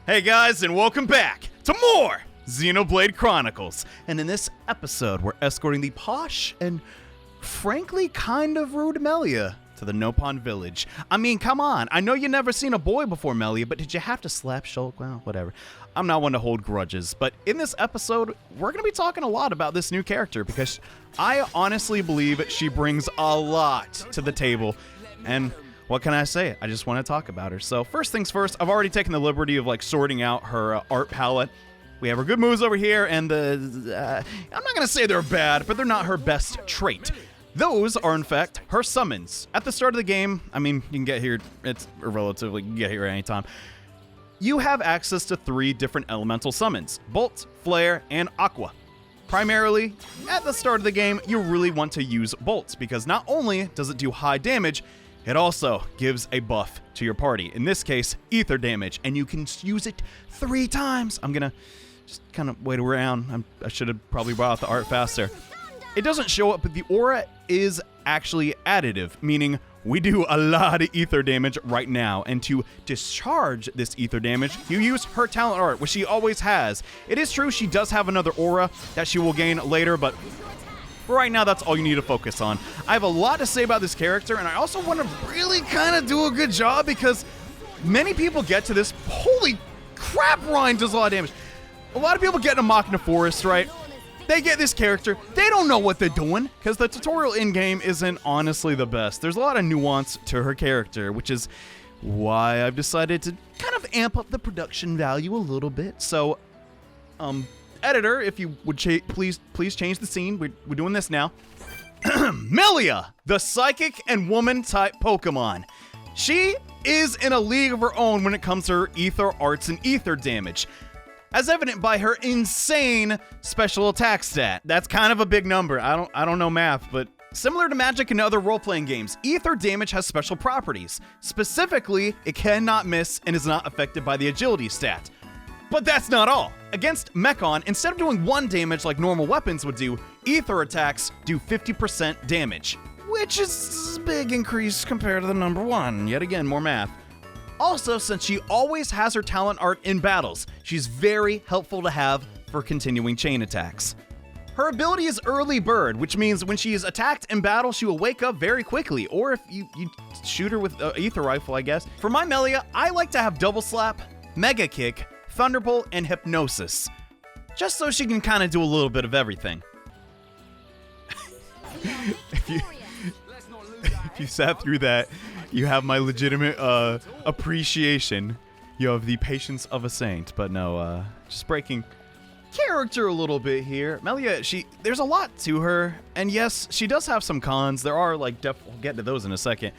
Hey guys, and welcome back to more Xenoblade Chronicles. And in this episode, we're escorting the posh and frankly kind of rude Melia to the Heropon village. I mean, come on. I know you never seen a boy before, Melia, but did you have to slap Shulk? Well, whatever. I'm not one to hold grudges, but in this episode, we're going to be talking a lot about this new character because I honestly believe she brings a lot to the table. And what can I say? I just want to talk about her. So first things first, I've already taken the liberty of sorting out her art palette. We have her good moves over here, and I'm not going to say they're bad, but they're not her best trait. Those are, in fact, her summons. At the start of the game, I mean, you can get here, it's relatively, you can get here at any time. You have access to 3 different elemental summons: Bolt, Flare, and Aqua. Primarily, at the start of the game, you really want to use Bolt, because not only does it do high damage, it also gives a buff to your party. In this case, ether damage, and you can use it 3 times. I'm gonna just kind of wait around. I should have probably brought out the art faster. It doesn't show up, but the aura is actually additive, meaning we do a lot of ether damage right now, and to discharge this ether damage, you use her talent art, which she always has. It is true she does have another aura that she will gain later, but for right now, that's all you need to focus on. I have a lot to say about this character, and I also want to really kind of do a good job because many people get to this. Holy crap, Ryan does a lot of damage. A lot of people get in a Machina Forest, right? They get this character. They don't know what they're doing because the tutorial in-game isn't honestly the best. There's a lot of nuance to her character, which is why I've decided to kind of amp up the production value a little bit. So, editor, if you would please change the scene. We're doing this now. Melia, the psychic and woman type Pokemon. She is in a league of her own when it comes to her ether arts and ether damage, as evident by her insane special attack stat. That's kind of a big number. I don't know math, but similar to Magic and other role-playing games, ether damage has special properties. Specifically, it cannot miss and is not affected by the agility stat. But that's not all. Against Mechon, instead of doing 1 damage like normal weapons would do, ether attacks do 50% damage, which is a big increase compared to the number 1. Yet again, more math. Also, since she always has her talent art in battles, she's very helpful to have for continuing chain attacks. Her ability is Early Bird, which means when she is attacked in battle, she will wake up very quickly, or if you shoot her with an ether rifle, I guess. For my Melia, I like to have Double Slap, Mega Kick, Thunderbolt, and Hypnosis, just so she can kind of do a little bit of everything. If you sat through that, you have my legitimate appreciation. You have the patience of a saint. But no, just breaking character a little bit here. Melia, there's a lot to her, and yes, she does have some cons. There are we'll get to those in a second.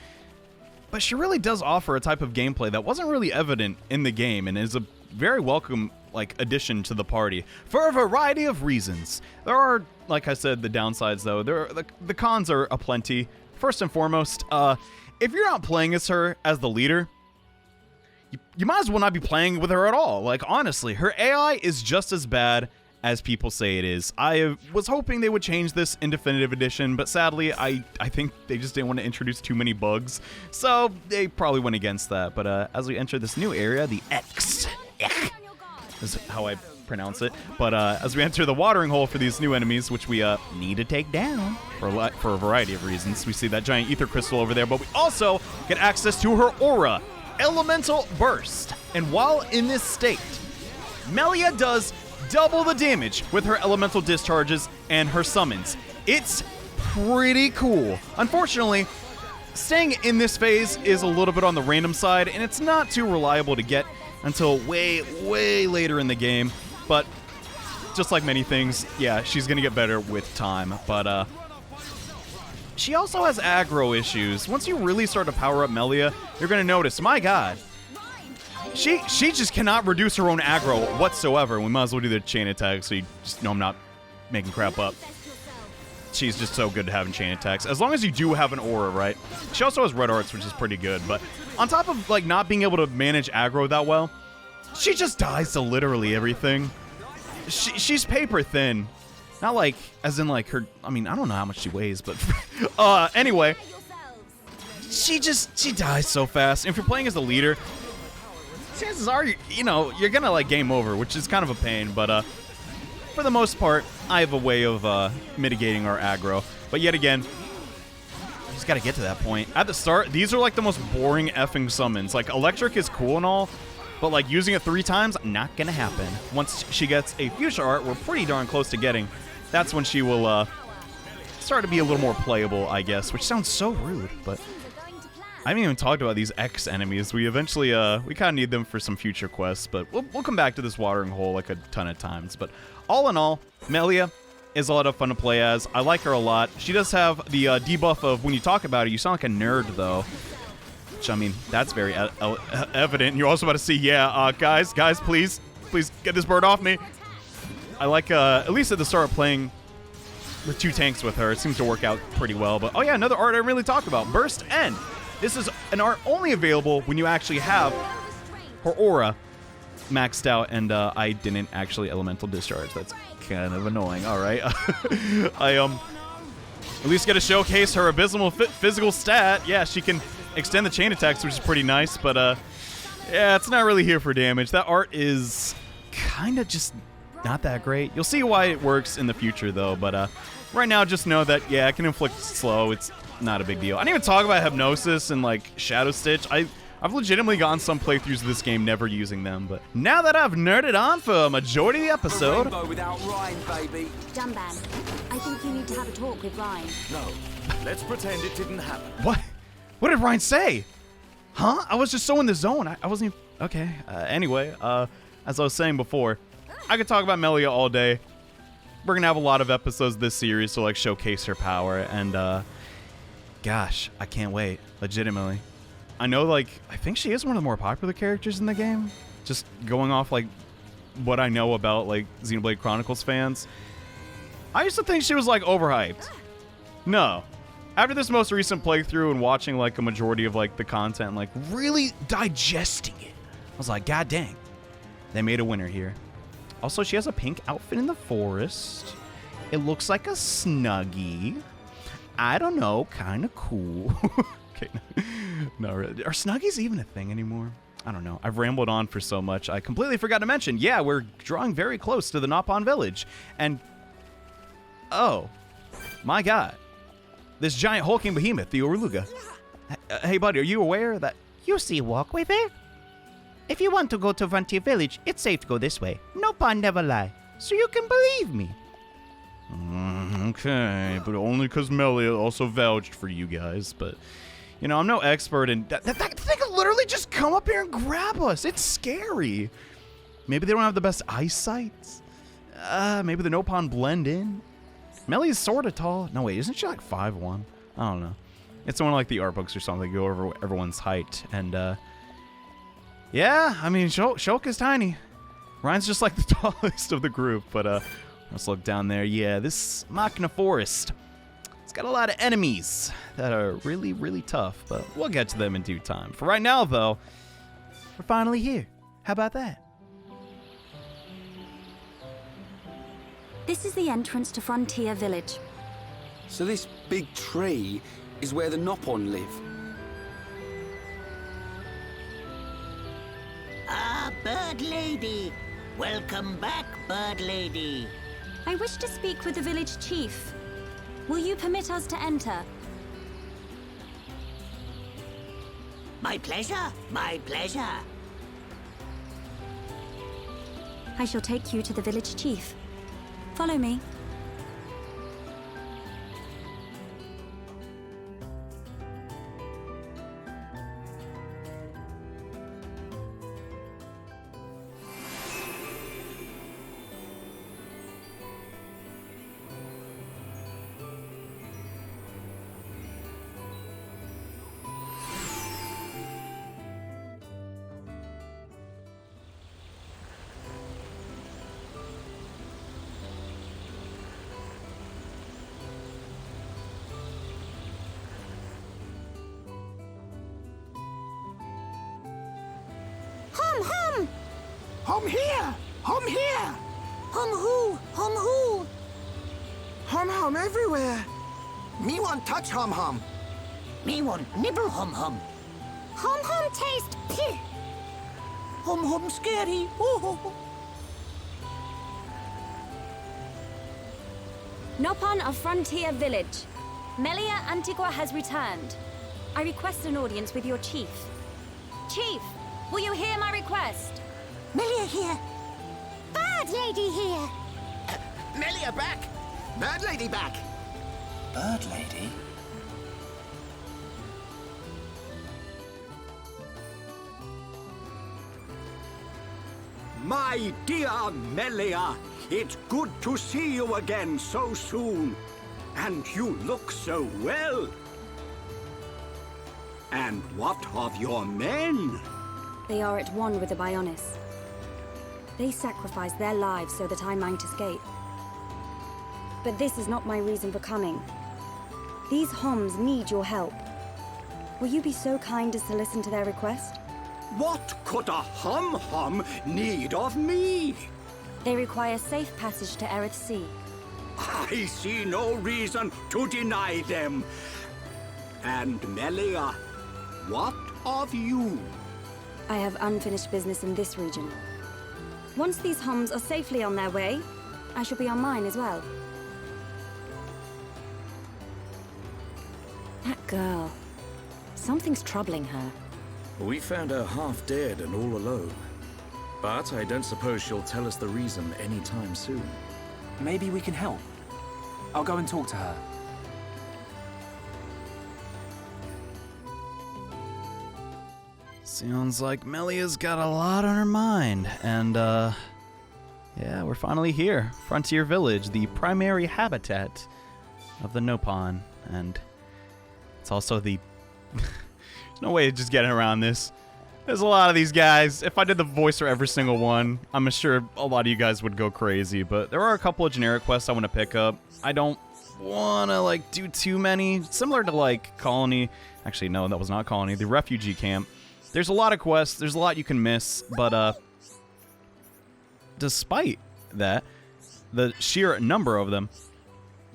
But she really does offer a type of gameplay that wasn't really evident in the game, and is a very welcome addition to the party for a variety of reasons. There are, like I said, the downsides though. The cons are aplenty. First and foremost, if you're not playing as her as the leader, you might as well not be playing with her at all. Honestly, her AI is just as bad as people say it is. I was hoping they would change this in Definitive Edition, but sadly, I think they just didn't want to introduce too many bugs, so they probably went against that. But as we enter this new area, the X is how I pronounce it. But as we enter the watering hole for these new enemies, which we need to take down for a variety of reasons. We see that giant ether crystal over there, but we also get access to her aura, Elemental Burst. And while in this state, Melia does double the damage with her elemental discharges and her summons. It's pretty cool. Unfortunately, staying in this phase is a little bit on the random side, and it's not too reliable to get until way later in the game. But just like many things, yeah, she's gonna get better with time. But she also has aggro issues. Once you really start to power up Melia, you're gonna notice, my god, she just cannot reduce her own aggro whatsoever. We might as well do the chain attack so you just know I'm not making crap up. She's just so good at having chain attacks. As long as you do have an aura, right? She also has red arts, which is pretty good. But on top of not being able to manage aggro that well, she just dies to literally everything. She's paper thin. Not as in her, I mean, I don't know how much she weighs, but anyway, she dies so fast. And if you're playing as the leader, chances are, you know, you're gonna like game over, which is kind of a pain, but for the most part, I have a way of mitigating our aggro. But yet again, you just gotta get to that point. At the start, these are like the most boring effing summons. Like, Electric is cool and all, but like using it 3 times, not gonna happen. Once she gets a future art, we're pretty darn close to getting, that's when she will start to be a little more playable, I guess, which sounds so rude, but I haven't even talked about these X enemies. We eventually, we kind of need them for some future quests, but we'll come back to this watering hole like a ton of times. But all in all, Melia is a lot of fun to play as. I like her a lot. She does have the debuff of when you talk about her, you sound like a nerd, though. Which, I mean, that's very evident. You're also about to see, yeah, guys, please get this bird off me. I like, at least at the start of playing with 2 tanks with her, it seems to work out pretty well. But, oh yeah, another art I didn't really talk about. Burst End. This is an art only available when you actually have her aura maxed out, and I didn't actually Elemental Discharge. That's kind of annoying. All right. I at least get to showcase her abysmal physical stat. Yeah, she can extend the chain attacks, which is pretty nice, but yeah, it's not really here for damage. That art is kind of just not that great. You'll see why it works in the future, though, but right now, just know that, yeah, it can inflict slow. It's not a big deal. I didn't even talk about Hypnosis and, like, Shadow Stitch. I've legitimately gotten some playthroughs of this game never using them, but now that I've nerded on for a majority of the episode... without Ryan, baby. Dumban, I think you need to have a talk with Ryan. No, let's pretend it didn't happen. What? What did Ryan say? Huh? I was just so in the zone. I wasn't even... Okay. Anyway, as I was saying before, I could talk about Melia all day. We're gonna have a lot of episodes this series to, like, showcase her power, and, gosh, I can't wait. Legitimately. I know, like, I think she is one of the more popular characters in the game. Just going off, like, what I know about, like, Xenoblade Chronicles fans. I used to think she was, like, overhyped. No. After this most recent playthrough and watching, like, a majority of, like, the content, like, really digesting it, I was like, God dang. They made a winner here. Also, she has a pink outfit in the forest. It looks like a Snuggie. I don't know, kind of cool. Okay, no, really. Are Snuggies even a thing anymore? I don't know. I've rambled on for so much. I completely forgot to mention, yeah, we're drawing very close to the Heropon village. And, oh, my God. This giant hulking behemoth, the Oruga. Hey, buddy, are you aware that... You see a walkway there? If you want to go to Frontier Village, it's safe to go this way. Heropon never lie, so you can believe me. Okay, but only because Melia also vouched for you guys. But, you know, I'm no expert in... That thing could literally just come up here and grab us. It's scary. Maybe they don't have the best eyesight. Maybe the Heropon blend in. Melia's sort of tall. No, wait, isn't she like 5'1"? I don't know. It's one of like the art books or something. Go over everyone's height. And, yeah, I mean, Shulk is tiny. Ryan's just like the tallest of the group. But, let's look down there. Yeah, this Machina Forest. It's got a lot of enemies that are really, really tough. But we'll get to them in due time. For right now, though, we're finally here. How about that? This is the entrance to Frontier Village. So this big tree is where the Heropon live. Ah, Bird Lady. Welcome back, Bird Lady. I wish to speak with the village chief. Will you permit us to enter? My pleasure, my pleasure. I shall take you to the village chief. Follow me. Hum here! Hum here! Hum who? Hum who? Hum hum everywhere! Me want touch hum hum. Me want nibble hum hum. Hum hum taste pih. Hum scary. Oh. Nopon of Frontier Village. Melia Antigua has returned. I request an audience with your chief. Chief, will you hear my request? Melia here. Bird Lady here. Melia back! Bird Lady back! Bird Lady? My dear Melia, it's good to see you again so soon. And you look so well. And what of your men? They are at one with the Bionis. They sacrificed their lives so that I might escape. But this is not my reason for coming. These Homs need your help. Will you be so kind as to listen to their request? What could a hum need of me? They require safe passage to Erith Sea. I see no reason to deny them. And Melia, what of you? I have unfinished business in this region. Once these Homs are safely on their way, I shall be on mine as well. That girl. Something's troubling her. We found her half dead and all alone. But I don't suppose she'll tell us the reason anytime soon. Maybe we can help. I'll go and talk to her. Sounds like Melia's got a lot on her mind. And, yeah, we're finally here. Frontier Village, the primary habitat of the Nopon. And it's also the... There's no way of just getting around this. There's a lot of these guys. If I did the voice for every single one, I'm sure a lot of you guys would go crazy. But there are a couple of generic quests I want to pick up. I don't want to, like, do too many. Similar to, like, Colony. Actually, no, that was not Colony. The Refugee Camp. There's a lot of quests. There's a lot you can miss. But, despite that, the sheer number of them,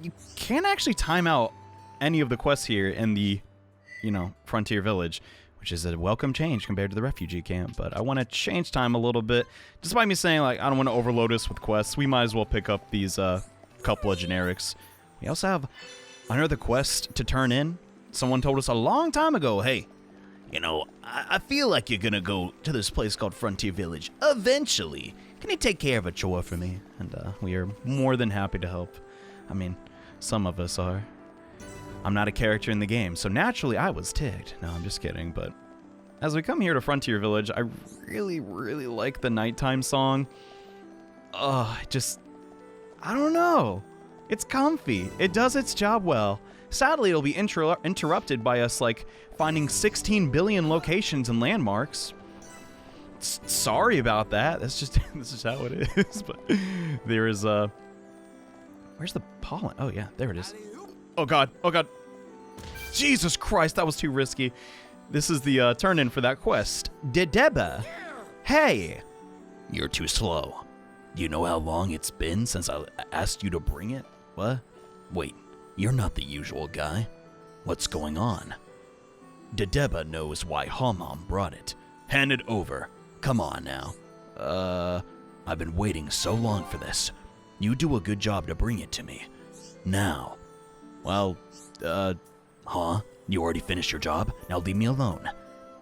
you can't actually time out any of the quests here in the, you know, Frontier Village, which is a welcome change compared to the Refugee Camp. But I want to change time a little bit. Despite me saying, like, I don't want to overload us with quests, we might as well pick up these couple of generics. We also have another quest to turn in. Someone told us a long time ago, hey, you know, I feel like you're going to go to this place called Frontier Village eventually. Can you take care of a chore for me? And we are more than happy to help. I mean, some of us are. I'm not a character in the game, so naturally I was ticked. No, I'm just kidding, but as we come here to Frontier Village, I really, really like the nighttime song. I don't know. It's comfy. It does its job well. Sadly, it'll be interrupted by us, like, finding 16 billion locations and landmarks. Sorry about that. That's just, this is how it is. But there is, where's the pollen? Oh, yeah, there it is. Oh, God. Oh, God. Jesus Christ, that was too risky. This is the turn-in for that quest. Dedeba. Hey. You're too slow. Do you know how long it's been since I asked you to bring it? What? Wait, you're not the usual guy. What's going on? Dedeba knows why Hom brought it. Hand it over. Come on now. I've been waiting so long for this. You do a good job to bring it to me. Now. Well, huh? You already finished your job? Now leave me alone.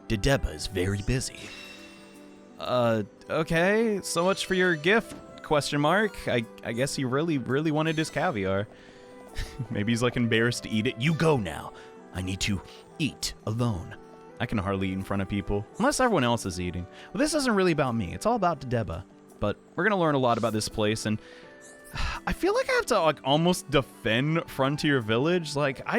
Dedeba is very busy. Okay. So much for your gift, question mark. I guess he really, really wanted his caviar. Maybe he's, like, embarrassed to eat it. You go now. I need to eat alone. I can hardly eat in front of people, unless everyone else is eating. Well, this isn't really about me. It's all about Dedeba. But we're going to learn a lot about this place, and I feel like I have to, like, almost defend Frontier Village. Like, I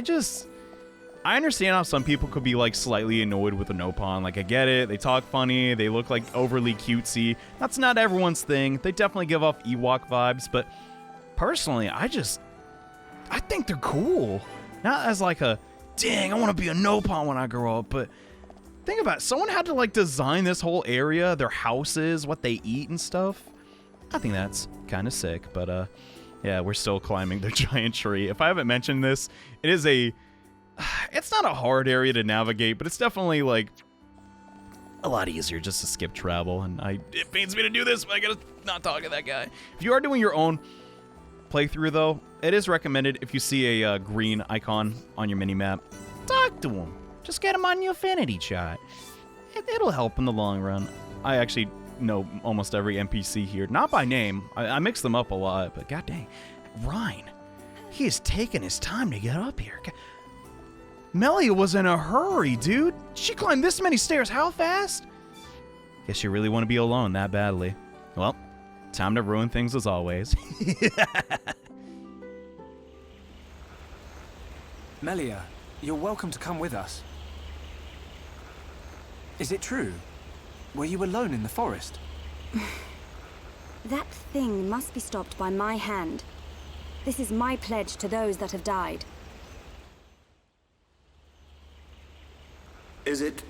understand how some people could be, like, slightly annoyed with the Nopon. Like, I get it. They talk funny. They look, like, overly cutesy. That's not everyone's thing. They definitely give off Ewok vibes, but personally, I think they're cool. Not as, like, a, dang, I want to be a Nopon when I grow up, but think about it. Someone had to, like, design this whole area, their houses, what they eat and stuff. I think that's kind of sick, but, yeah, we're still climbing the giant tree. If I haven't mentioned this, it is it's not a hard area to navigate, but it's definitely, like, a lot easier just to skip travel, and it pains me to do this, but I gotta not talk to that guy. If you are doing your own playthrough, though, it is recommended if you see a green icon on your minimap, talk to him. Just get him on your affinity chat. It'll help in the long run. I actually know almost every NPC here, not by name. I mix them up a lot, but god dang, Rhine, he has taken his time to get up here. Melia was in a hurry, dude. She climbed this many stairs how fast? Guess you really want to be alone that badly. Well, time to ruin things as always. Melia, you're welcome to come with us. Is it true? Were you alone in the forest? That thing must be stopped by my hand. This is my pledge to those that have died. Is it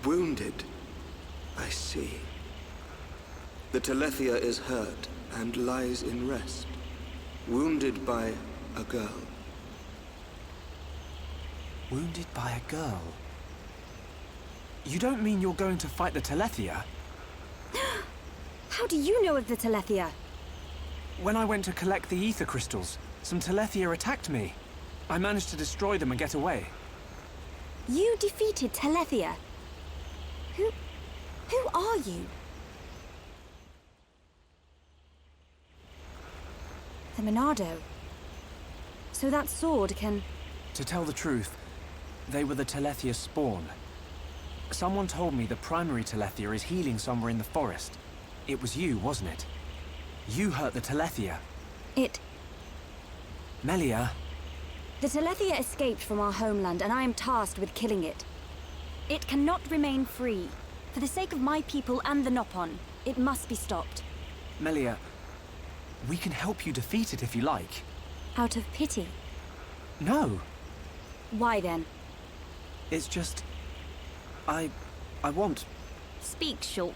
wounded? I see. The Telethia is hurt and lies in rest, wounded by a girl. Wounded by a girl? You don't mean you're going to fight the Telethia? How do you know of the Telethia? When I went to collect the ether crystals, some Telethia attacked me. I managed to destroy them and get away. You defeated Telethia? Who are you? The Monado. So that sword can... To tell the truth, they were the Telethia spawn. Someone told me the primary Telethia is healing somewhere in the forest. It was you, wasn't it? You hurt the Telethia. Melia. The Telethia escaped from our homeland, and I am tasked with killing it. It cannot remain free. For the sake of my people and the Nopon, it must be stopped. Melia, we can help you defeat it if you like. Out of pity? No. Why then? It's just... I want... Speak, Shulk,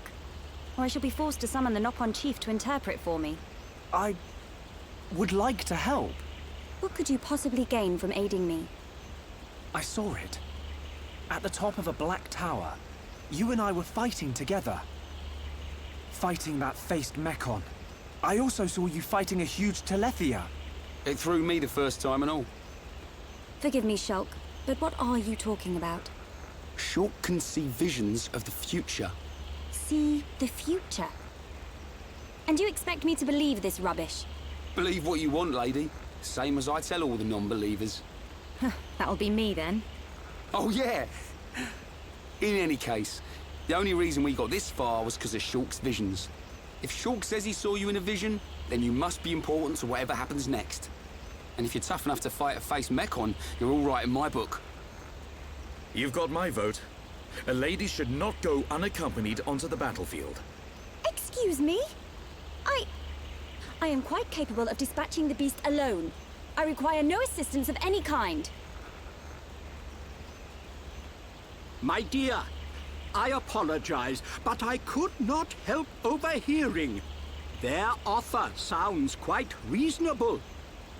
or I shall be forced to summon the Nopon chief to interpret for me. I would like to help. What could you possibly gain from aiding me? I saw it. At the top of a black tower, you and I were fighting together. Fighting that faced Mechon. I also saw you fighting a huge Telethia. It threw me the first time and all. Forgive me, Shulk, but what are you talking about? Shulk can see visions of the future. See the future? And you expect me to believe this rubbish? Believe what you want, lady. Same as I tell all the non-believers. That'll be me then. Oh, yeah. In any case, the only reason we got this far was because of Shulk's visions. If Shulk says he saw you in a vision, then you must be important to whatever happens next. And if you're tough enough to fight a face Mechon, you're all right in my book. You've got my vote. A lady should not go unaccompanied onto the battlefield. Excuse me? I am quite capable of dispatching the beast alone. I require no assistance of any kind. My dear, I apologize, but I could not help overhearing. Their offer sounds quite reasonable.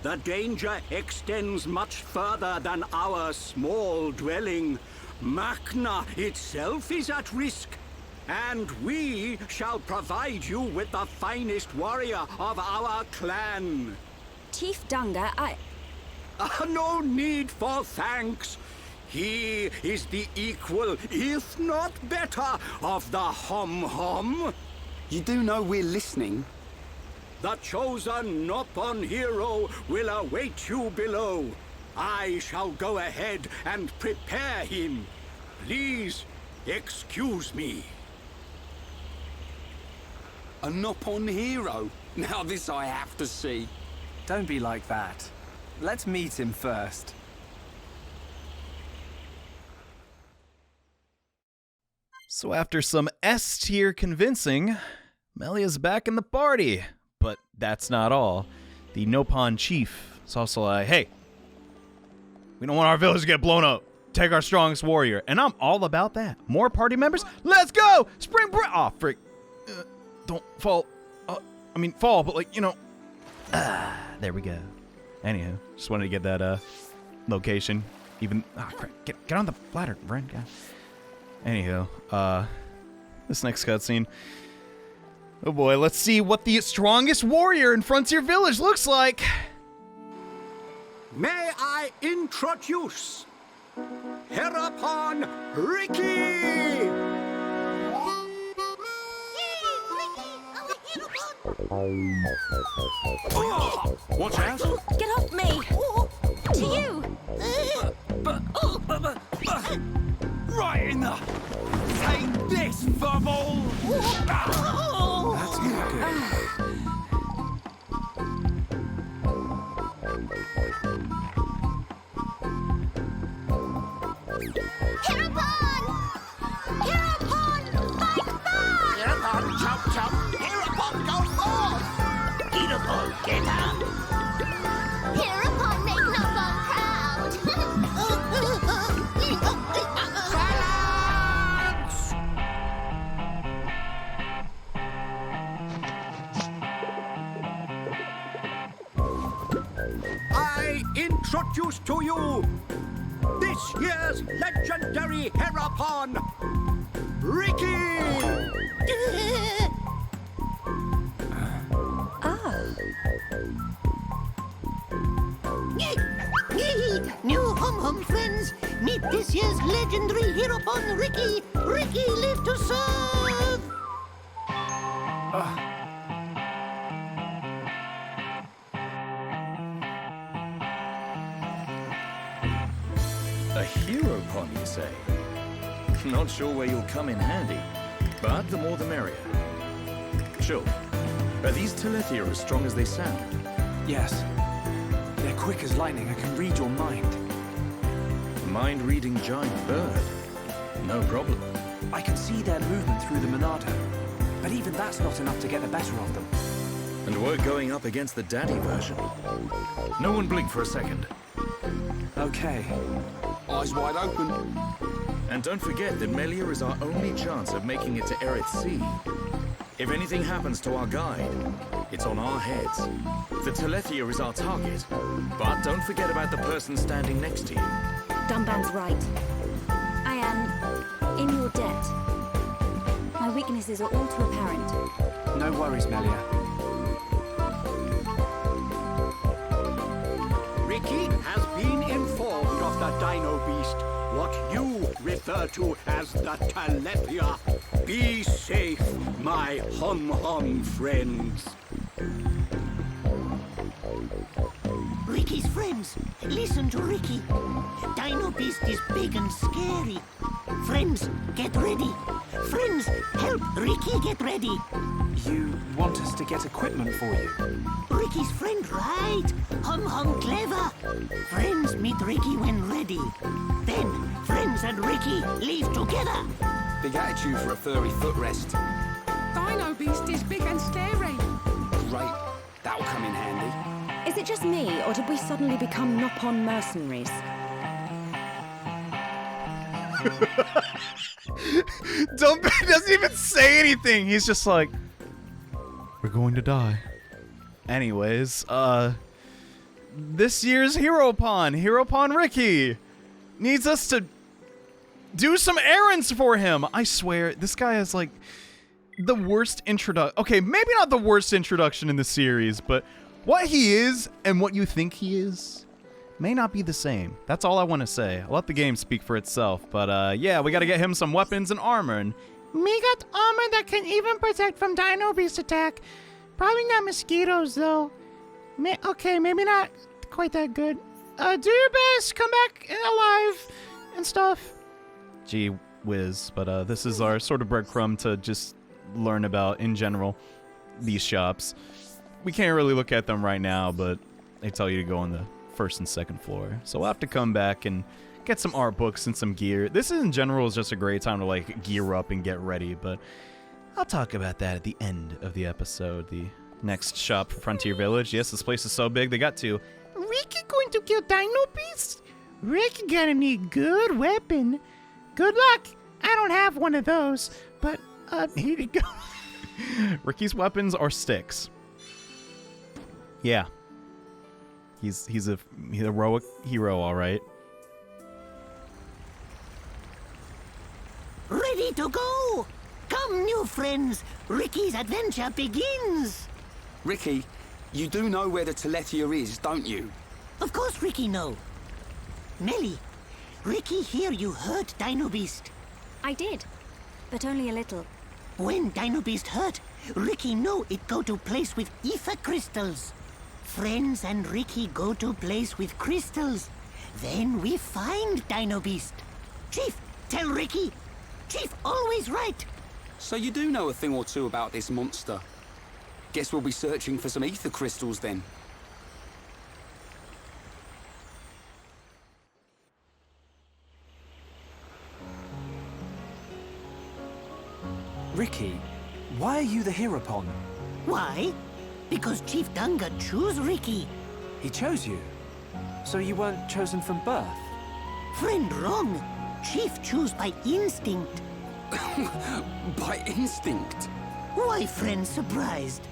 The danger extends much further than our small dwelling. Machna itself is at risk, and we shall provide you with the finest warrior of our clan. Chief Dunga, No need for thanks. He is the equal, if not better, of the Hom-Hom. You do know we're listening. The chosen Nopon hero will await you below. I shall go ahead and prepare him. Please, excuse me. A Nopon hero? Now this I have to see. Don't be like that. Let's meet him first. So after some S-tier convincing, Melia's back in the party. But that's not all. The Nopon chief is also like, hey, we don't want our village to get blown up. Take our strongest warrior. And I'm all about that. More party members? Let's go! Spring break! Aw, frick. Don't fall. Fall, but like, you know. There we go. Anywho, just wanted to get that location. Even, crap. Get on the ladder, Vren. Anyhow, this next cutscene. Oh boy, let's see what the strongest warrior in Frontier Village looks like. May I introduce Heropon Riki! Watch out! Get off me! To you! Right in the... Take this, bubble! That's not good. Heropon! Heropon! Fight back! Heropon, chop chop! Heropon, go forth! Heropon, get up! Heropon, make Nopon proud! I introduce to you this year's legendary Heropon, Riki! New hum friends, meet this year's legendary Heropon, Riki! Riki live to serve! A Heropon, you say? Not sure where you'll come in handy, but the more the merrier. Sure. Are these Telethia as strong as they sound? Yes. They're quick as lightning and can read your mind. Mind-reading giant bird? No problem. I can see their movement through the Monado, but even that's not enough to get the better of them. And we're going up against the daddy version. No one blink for a second. Okay. Eyes wide open. And don't forget that Melia is our only chance of making it to Erith Sea. If anything happens to our guide, it's on our heads. The Telethia is our target, but don't forget about the person standing next to you. Dunban's right. I am in your debt. My weaknesses are all too apparent. No worries, Melia. Riki has been informed of the Dino Beast, what you refer to as the Telethia. Be safe, my hum friends. Riki's friends, listen to Riki. Dino Beast is big and scary. Friends, get ready. Friends, help Riki get ready. You want us to get equipment for you? Riki's friend, right? Hum clever. Friends meet Riki when ready. Then, friends and Riki leave together. Big attitude for a furry footrest. Dino Beast is big and scary. Great. That'll come in handy. Is it just me, or did we suddenly become Nopon mercenaries? Dunban doesn't even say anything. He's just like, we're going to die. Anyways, this year's Heropon Riki, needs us to do some errands for him. I swear, this guy is like the worst introduction. Okay, maybe not the worst introduction in the series, but what he is and what you think he is may not be the same. That's all I want to say. I'll let the game speak for itself. But yeah, we got to get him some weapons and armor. And Me got armor that can even protect from Dino Beast attack. Probably not mosquitoes, though. Okay, maybe not quite that good. Do your best. Come back alive and stuff. gee whiz. But this is our sort of breadcrumb to just learn about, in general, these shops. We can't really look at them right now, but they tell you to go on the first and second floor. So we'll have to come back and get some art books and some gear. This in general is just a great time to like gear up and get ready, but I'll talk about that at the end of the episode. The next shop, Frontier Village. Yes, this place is so big they got to. Riki going to kill Dino Beast? Riki gonna need good weapon. Good luck. I don't have one of those, but here you go. Riki's weapons are sticks. Yeah. He's a heroic hero, all right. ready to go. Come, new friends. Ricky's adventure begins. Riki, you do know where the Telethia is, don't you? Of course Riki know. Melia, Riki hear you hurt Dino Beast. I did, but only a little. When Dino Beast hurt, Riki know it go to place with ether crystals. Friends and Riki go to place with crystals. Then we find Dino Beast. Chief, tell Riki. Chief always right. So you do know a thing or two about this monster. Guess we'll be searching for some ether crystals then. Riki, why are you the Heropon? Why? Because Chief Dunga choose Riki. He chose you. So you weren't chosen from birth? Friend wrong. Chief choose by instinct. By instinct? Why friend surprised?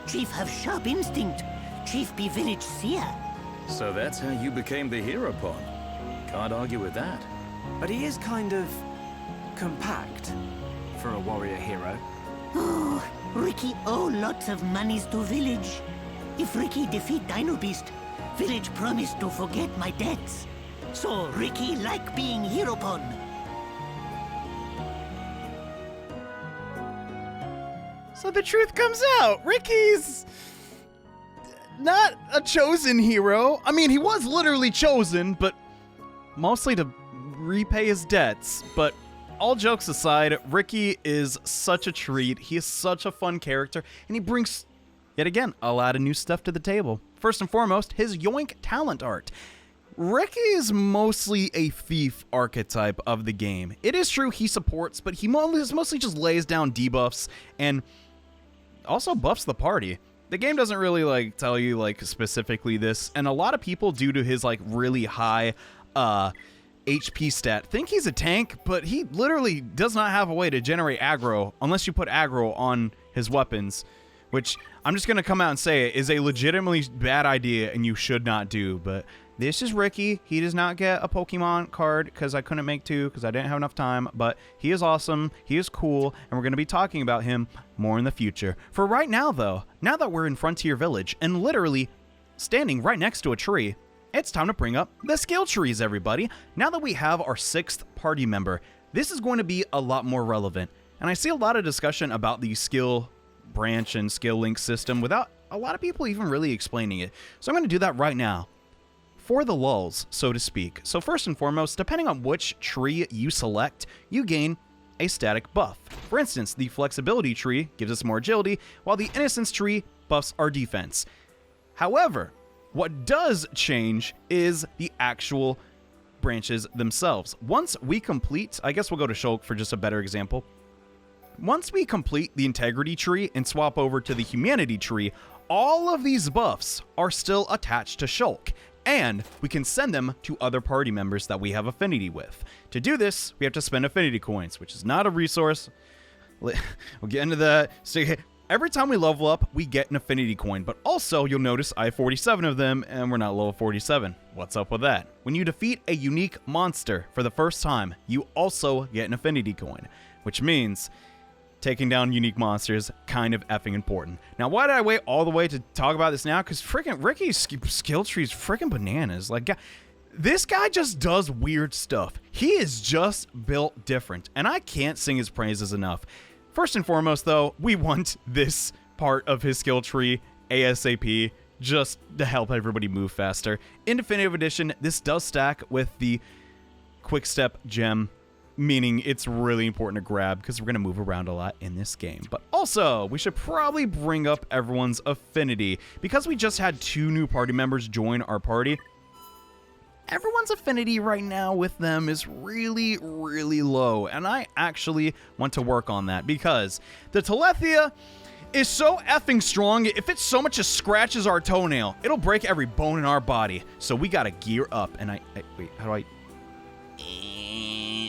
Chief have sharp instinct. Chief be village seer. So that's how you became the Heropon. Can't argue with that. But he is kind of compact for a warrior hero. Oh, Riki owe lots of monies to village. If Riki defeat Dino Beast, village promise to forget my debts. So Riki like being Heropon. So the truth comes out. Riki's not a chosen hero. I mean, he was literally chosen, but mostly to repay his debts. But all jokes aside, Riki is such a treat. He is such a fun character, and he brings, yet again, a lot of new stuff to the table. First and foremost, his Yoink talent art. Riki is mostly a thief archetype of the game. It is true he supports, but he mostly just lays down debuffs and also buffs the party. The game doesn't really tell you specifically this, and a lot of people, due to his really high HP stat, think he's a tank, but he literally does not have a way to generate aggro unless you put aggro on his weapons, which I'm just gonna come out and say is a legitimately bad idea and you should not do. But this is Riki. He does not get a Pokemon card because I couldn't make two because I didn't have enough time, but he is awesome, he is cool, and we're going to be talking about him more in the future. For right now, though, now that we're in Frontier Village and literally standing right next to a tree, it's time to bring up the skill trees, everybody. Now that we have our 6th party member, this is going to be a lot more relevant. And I see a lot of discussion about the skill branch and skill link system without a lot of people even really explaining it. So I'm going to do that right now, for the lulz, so to speak. So first and foremost, depending on which tree you select, you gain a static buff. For instance, the flexibility tree gives us more agility, while the innocence tree buffs our defense. However, what does change is the actual branches themselves. Once we complete, I guess we'll go to Shulk for just a better example. Once we complete the integrity tree and swap over to the humanity tree, all of these buffs are still attached to Shulk, and we can send them to other party members that we have affinity with. To do this, we have to spend affinity coins, which is not a resource. We'll get into that. So every time we level up, we get an affinity coin, but also you'll notice I have 47 of them and we're not level 47. What's up with that? When you defeat a unique monster for the first time, you also get an affinity coin, which means taking down unique monsters, kind of effing important. Now, why did I wait all the way to talk about this now? Because freaking Riki's skill tree is freaking bananas. This guy just does weird stuff. He is just built different, and I can't sing his praises enough. First and foremost, though, we want this part of his skill tree ASAP, just to help everybody move faster. In Definitive Edition, this does stack with the Quick Step gem, meaning it's really important to grab because we're going to move around a lot in this game. But also, we should probably bring up everyone's affinity. Because we just had 2 new party members join our party, everyone's affinity right now with them is really, really low. And I actually want to work on that because the Telethia is so effing strong. If it so much as scratches our toenail, it'll break every bone in our body. So we got to gear up. And wait, how do I...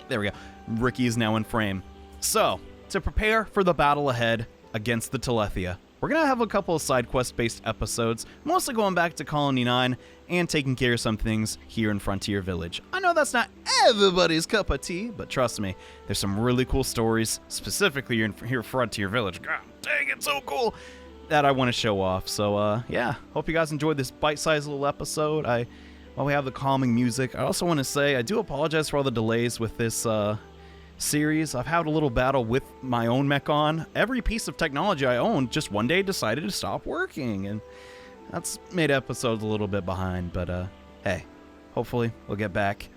There we go. Riki is now in frame. So, to prepare for the battle ahead against the Telethia, we're going to have a couple of side quest-based episodes, mostly going back to Colony 9 and taking care of some things here in Frontier Village. I know that's not everybody's cup of tea, but trust me, there's some really cool stories, specifically here in Frontier Village. God dang, it's so cool, that I want to show off. So, yeah, hope you guys enjoyed this bite-sized little episode. While we have the calming music, I also want to say I do apologize for all the delays with this series. I've had a little battle with my own Mechon. Every piece of technology I owned just one day decided to stop working, and that's made episodes a little bit behind, but hey, hopefully we'll get back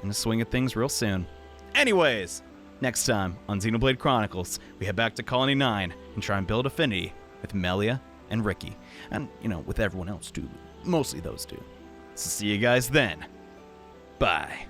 in the swing of things real soon. Anyways, next time on Xenoblade Chronicles, we head back to Colony 9 and try and build affinity with Melia and Riki, and, you know, with everyone else too, mostly those two. So see you guys then. Bye.